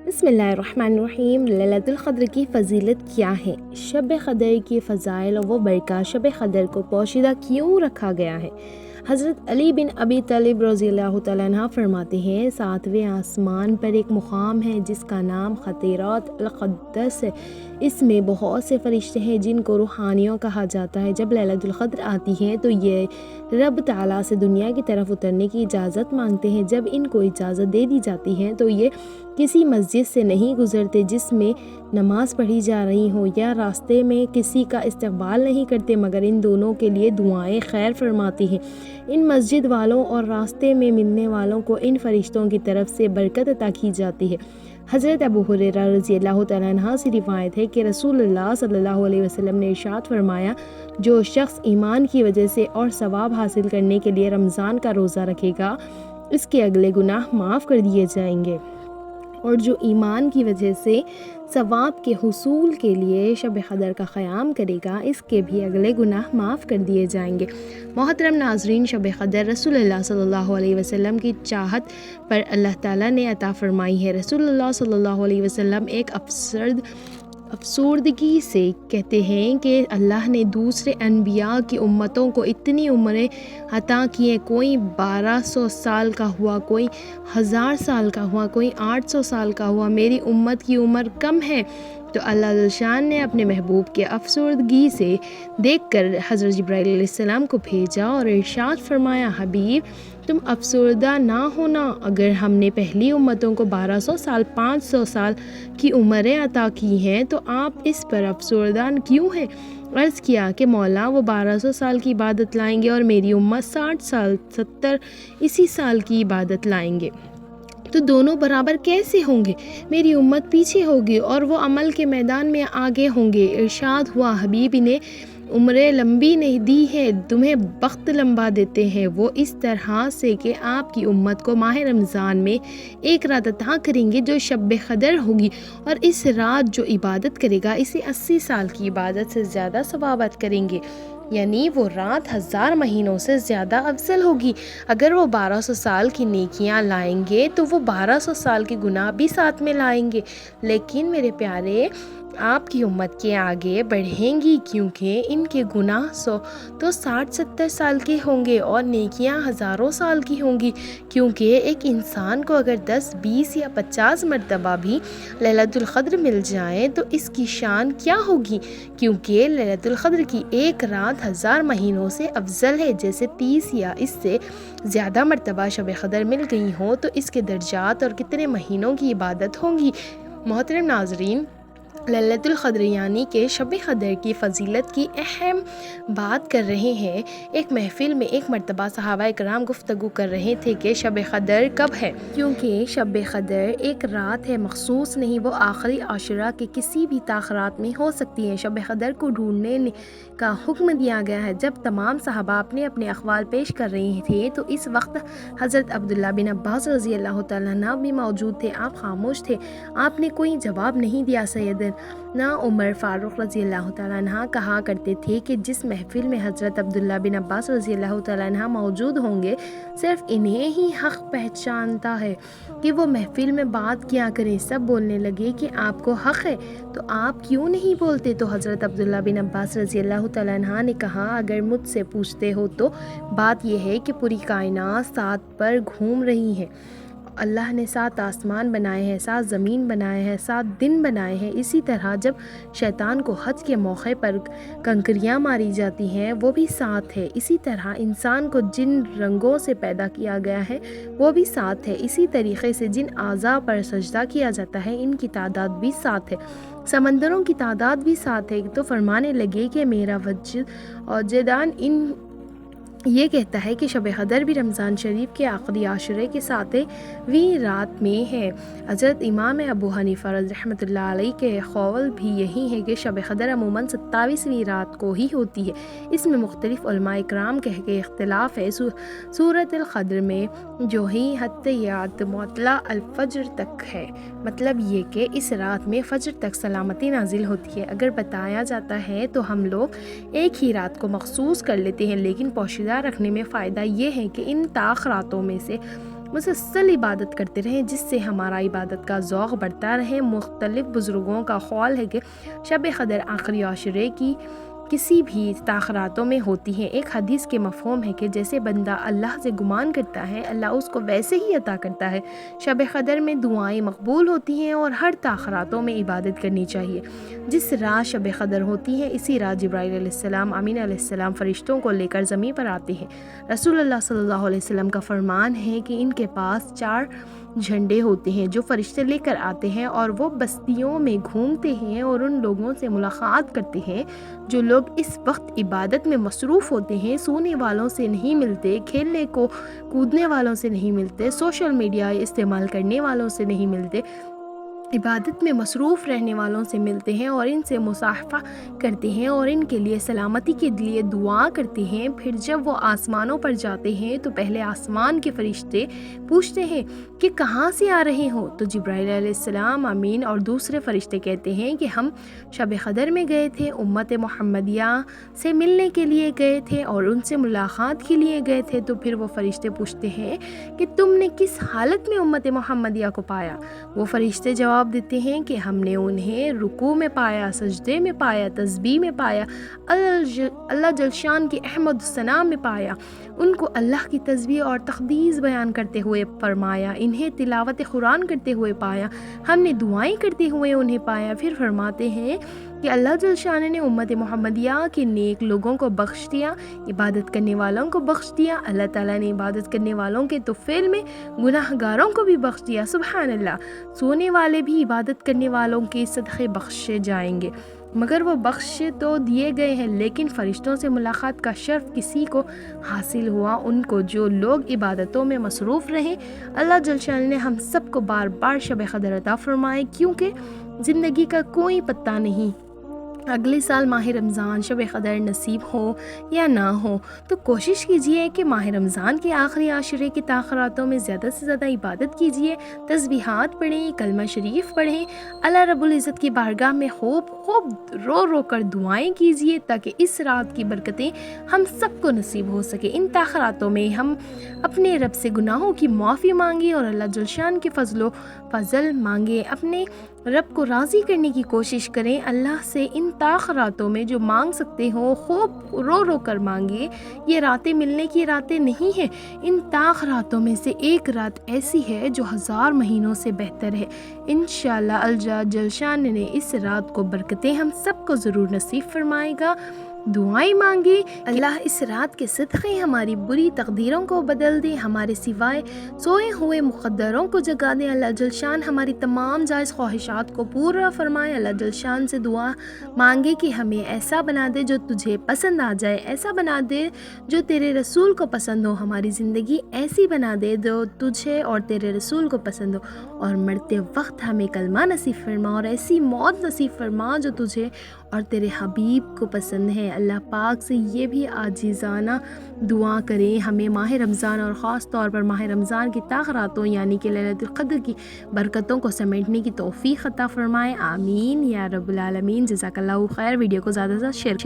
بسم اللہ الرحمن الرحیم۔ لیلۃ القدر کی فضیلت کیا ہے؟ شب قدر کی فضائل و برکات شب قدر کو پوشیدہ کیوں رکھا گیا ہے؟ حضرت علی بن ابی طالب رضی اللہ تعالیٰ عنہ فرماتے ہیں، ساتویں آسمان پر ایک مقام ہے جس کا نام خطیرات القدس ہے۔ اس میں بہت سے فرشتے ہیں جن کو روحانیوں کہا جاتا ہے۔ جب لیلۃ القدر آتی ہے تو یہ رب تعالیٰ سے دنیا کی طرف اترنے کی اجازت مانگتے ہیں۔ جب ان کو اجازت دے دی جاتی ہے تو یہ کسی مسجد سے نہیں گزرتے جس میں نماز پڑھی جا رہی ہو، یا راستے میں کسی کا استقبال نہیں کرتے مگر ان دونوں کے لیے دعائیں خیر فرماتی ہیں۔ ان مسجد والوں اور راستے میں ملنے والوں کو ان فرشتوں کی طرف سے برکت عطا کی جاتی ہے۔ حضرت ابو ہریرہ رضی اللہ تعالیٰ عنہ سے روایت ہے کہ رسول اللہ صلی اللہ علیہ وسلم نے ارشاد فرمایا، جو شخص ایمان کی وجہ سے اور ثواب حاصل کرنے کے لیے رمضان کا روزہ رکھے گا، اس کے اگلے گناہ معاف کر دیے جائیں گے، اور جو ایمان کی وجہ سے ثواب کے حصول کے لیے شب قدر کا قیام کرے گا، اس کے بھی اگلے گناہ معاف کر دیے جائیں گے۔ محترم ناظرین، شب قدر رسول اللہ صلی اللہ علیہ وسلم کی چاہت پر اللہ تعالیٰ نے عطا فرمائی ہے۔ رسول اللہ صلی اللہ علیہ وسلم ایک افسردگی سے کہتے ہیں کہ اللہ نے دوسرے انبیاء کی امتوں کو اتنی عمریں عطا کی ہیں، کوئی 1200 سال کا ہوا، کوئی 1000 سال کا ہوا، کوئی 800 سال کا ہوا، میری امت کی عمر کم ہے۔ تو اللہ ذو الشان نے اپنے محبوب کے افسردگی سے دیکھ کر حضرت جبرائیل علیہ السلام کو بھیجا اور ارشاد فرمایا، حبیب تم افسردہ نہ ہونا، اگر ہم نے پہلی امتوں کو 1200 سال 500 سال کی عمریں عطا کی ہیں تو آپ اس پر افسردہ کیوں ہیں؟ عرض کیا کہ مولا، وہ 1200 سال کی عبادت لائیں گے اور میری امت 60 سال 70 سال کی عبادت لائیں گے، تو دونوں برابر کیسے ہوں گے؟ میری امت پیچھے ہوگی اور وہ عمل کے میدان میں آگے ہوں گے۔ ارشاد ہوا، حبیب نے عمریں لمبی نہیں دی ہے، تمہیں بخت لمبا دیتے ہیں، وہ اس طرح سے کہ آپ کی امت کو ماہ رمضان میں ایک رات عطا کریں گے جو شب قدر ہوگی، اور اس رات جو عبادت کرے گا اسے 80 سال کی عبادت سے زیادہ ثوابت کریں گے، یعنی وہ رات 1000 مہینوں سے زیادہ افضل ہوگی۔ اگر وہ 1200 سال کی نیکیاں لائیں گے تو وہ 1200 سال کے گناہ بھی ساتھ میں لائیں گے، لیکن میرے پیارے، آپ کی امت کے آگے بڑھیں گی کیونکہ ان کے گناہ 60-70 سال کے ہوں گے اور نیکیاں ہزاروں سال کی ہوں گی، کیونکہ ایک انسان کو اگر 10 20 یا 50 مرتبہ بھی لیلۃ القدر مل جائے تو اس کی شان کیا ہوگی، کیونکہ لیلۃ القدر کی ایک رات 1000 مہینوں سے افضل ہے۔ جیسے 30 یا اس سے زیادہ مرتبہ شب قدر مل گئی ہوں تو اس کے درجات اور کتنے مہینوں کی عبادت ہوں گی۔ محترم ناظرین، لیلۃ القدر یعنی کہ شب قدر کی فضیلت کی اہم بات کر رہے ہیں۔ ایک محفل میں ایک مرتبہ صحابہ کرام گفتگو کر رہے تھے کہ شب قدر کب ہے، کیونکہ شب قدر ایک رات ہے، مخصوص نہیں، وہ آخری عشرہ کے کسی بھی تاخرات میں ہو سکتی ہے۔ شب قدر کو ڈھونڈنے کا حکم دیا گیا ہے۔ جب تمام صحابہ اپنے اپنے اقوال پیش کر رہے تھے تو اس وقت حضرت عبداللہ بن عباس رضی اللہ تعالیٰ عنہ بھی موجود تھے۔ آپ خاموش تھے، آپ نے کوئی جواب نہیں دیا۔ سیدنا عمر فاروق رضی اللہ تعالیٰ عنہ کہا کرتے تھے کہ جس محفل میں حضرت عبداللہ بن عباس رضی اللہ تعالیٰ عنہ موجود ہوں گے، صرف انہیں ہی حق پہچانتا ہے کہ وہ محفل میں بات کیا کریں۔ سب بولنے لگے کہ آپ کو حق ہے تو آپ کیوں نہیں بولتے؟ تو حضرت عبداللہ بن عباس رضی اللہ تعالیٰ عنہ نے کہا، اگر مجھ سے پوچھتے ہو تو بات یہ ہے کہ پوری کائنات 7 پر گھوم رہی ہے۔ اللہ نے 7 آسمان بنائے ہیں، 7 زمین بنائے ہیں، 7 دن بنائے ہیں۔ اسی طرح جب شیطان کو حج کے موقع پر کنکریاں ماری جاتی ہیں وہ بھی 7 ہے۔ اسی طرح انسان کو جن رنگوں سے پیدا کیا گیا ہے وہ بھی 7 ہے۔ اسی طریقے سے جن اعضاء پر سجدہ کیا جاتا ہے ان کی تعداد بھی 7 ہے۔ سمندروں کی تعداد بھی 7 ہے۔ تو فرمانے لگے کہ میرا وجدان یہ کہتا ہے کہ شب قدر بھی رمضان شریف کے آخری عشرے کے 7ویں رات میں ہے۔ حضرت امام ابو حنیفہ رحمۃ اللہ علیہ کے قول بھی یہی ہے کہ شب قدر عموماً 27ویں رات کو ہی ہوتی ہے۔ اس میں مختلف علماء کرام کے اختلاف ہے۔ سورۃ القدر میں جو ہی حتیات مطلع الفجر تک ہے، مطلب یہ کہ اس رات میں فجر تک سلامتی نازل ہوتی ہے۔ اگر بتایا جاتا ہے تو ہم لوگ ایک ہی رات کو مخصوص کر لیتے ہیں، لیکن پوشیدہ رکھنے میں فائدہ یہ ہے کہ ان تاخراتوں میں سے مسلسل عبادت کرتے رہیں جس سے ہمارا عبادت کا ذوق بڑھتا رہے۔ مختلف بزرگوں کا قول ہے کہ شب قدر آخری عشرے کی کسی بھی تاخراتوں میں ہوتی ہے۔ ایک حدیث کے مفہوم ہے کہ جیسے بندہ اللہ سے گمان کرتا ہے اللہ اس کو ویسے ہی عطا کرتا ہے۔ شب قدر میں دعائیں مقبول ہوتی ہیں اور ہر تاخراتوں میں عبادت کرنی چاہیے۔ جس رات شب قدر ہوتی ہے اسی رات جبرائیل علیہ السلام، امین علیہ السلام فرشتوں کو لے کر زمین پر آتے ہیں۔ رسول اللہ صلی اللہ علیہ وسلم کا فرمان ہے کہ ان کے پاس 4 جھنڈے ہوتے ہیں جو فرشتے لے کر آتے ہیں اور وہ بستیوں میں گھومتے ہیں اور ان لوگوں سے ملاقات کرتے ہیں جو لوگ اس وقت عبادت میں مصروف ہوتے ہیں، سونے والوں سے نہیں ملتے، کھیلنے کو کودنے والوں سے نہیں ملتے، سوشل میڈیا استعمال کرنے والوں سے نہیں ملتے، عبادت میں مصروف رہنے والوں سے ملتے ہیں اور ان سے مصافحہ کرتے ہیں اور ان کے لیے سلامتی کے لیے دعا کرتے ہیں۔ پھر جب وہ آسمانوں پر جاتے ہیں تو پہلے آسمان کے فرشتے پوچھتے ہیں کہ کہاں سے آ رہے ہو؟ تو جبرائیل علیہ السلام، امین اور دوسرے فرشتے کہتے ہیں کہ ہم شب قدر میں گئے تھے، امت محمدیہ سے ملنے کے لیے گئے تھے اور ان سے ملاقات کے لیے گئے تھے۔ تو پھر وہ فرشتے پوچھتے ہیں کہ تم نے کس حالت میں امت محمدیہ کو پایا؟ وہ فرشتے جواب دیتے ہیں کہ ہم نے انہیں رکوع میں پایا، سجدے میں پایا، تسبیح میں پایا، اللہ جل شان کی احمد الثناء میں پایا، ان کو اللہ کی تسبیح اور تقدیس بیان کرتے ہوئے فرمایا، انہیں تلاوت قرآن کرتے ہوئے پایا، ہم نے دعائیں کرتے ہوئے انہیں پایا۔ پھر فرماتے ہیں کہ اللہ جل شان نے امت محمدیہ کے نیک لوگوں کو بخش دیا، عبادت کرنے والوں کو بخش دیا، اللہ تعالیٰ نے عبادت کرنے والوں کے طفیل میں گناہ گاروں کو بھی بخش دیا۔ سبحان اللہ، سونے والے بھی عبادت کرنے والوں کے صدقے بخشے جائیں گے، مگر وہ بخشے تو دیے گئے ہیں لیکن فرشتوں سے ملاقات کا شرف کسی کو حاصل ہوا، ان کو جو لوگ عبادتوں میں مصروف رہیں۔ اللہ جل شان نے ہم سب کو بار بار شب قدر عطا فرمائے، کیونکہ زندگی کا کوئی پتہ نہیں، اگلے سال ماہ رمضان شب قدر نصیب ہو یا نہ ہو، تو کوشش کیجئے کہ ماہ رمضان کے آخری عشرے کی تاخراتوں میں زیادہ سے زیادہ عبادت کیجئے، تسبیحات پڑھیں، کلمہ شریف پڑھیں، اللہ رب العزت کی بارگاہ میں خوب رو رو کر دعائیں کیجئے تاکہ اس رات کی برکتیں ہم سب کو نصیب ہو سکے۔ ان تاخراتوں میں ہم اپنے رب سے گناہوں کی معافی مانگیں اور اللہ جل شان کے فضل مانگیں، اپنے رب کو راضی کرنے کی کوشش کریں۔ اللہ سے ان تاخراتوں میں جو مانگ سکتے ہو خوب رو رو کر مانگے۔ یہ راتیں ملنے کی راتیں نہیں ہیں، ان تاخراتوں میں سے ایک رات ایسی ہے جو 1000 مہینوں سے بہتر ہے۔ انشاءاللہ اللہ جل شان نے اس رات کو برکتیں ہم سب کو ضرور نصیب فرمائے گا۔ دعائیں مانگیں اللہ اس رات کے صدقے ہماری بری تقدیروں کو بدل دے، ہمارے سوائے سوئے ہوئے مقدروں کو جگا دے۔ اللہ جل شان ہماری تمام جائز خواہشات کو پورا فرمائے۔ اللہ جل شان سے دعا مانگے کہ ہمیں ایسا بنا دے جو تجھے پسند آ جائے، ایسا بنا دے جو تیرے رسول کو پسند ہو، ہماری زندگی ایسی بنا دے جو تجھے اور تیرے رسول کو پسند ہو، اور مرتے وقت ہمیں کلمہ نصیب فرما اور ایسی موت نصیب فرما جو تجھے اور تیرے حبیب کو پسند ہے۔ اللہ پاک سے یہ بھی عاجزانہ دعا کریں ہمیں ماہ رمضان اور خاص طور پر ماہ رمضان کی تاخراتوں یعنی کہ لیلۃ القدر کی برکتوں کو سمیٹنے کی توفیق عطا فرمائے، آمین یا رب العالمین۔ جزاک اللہ خیر۔ ویڈیو کو زیادہ سے زیادہ شیئر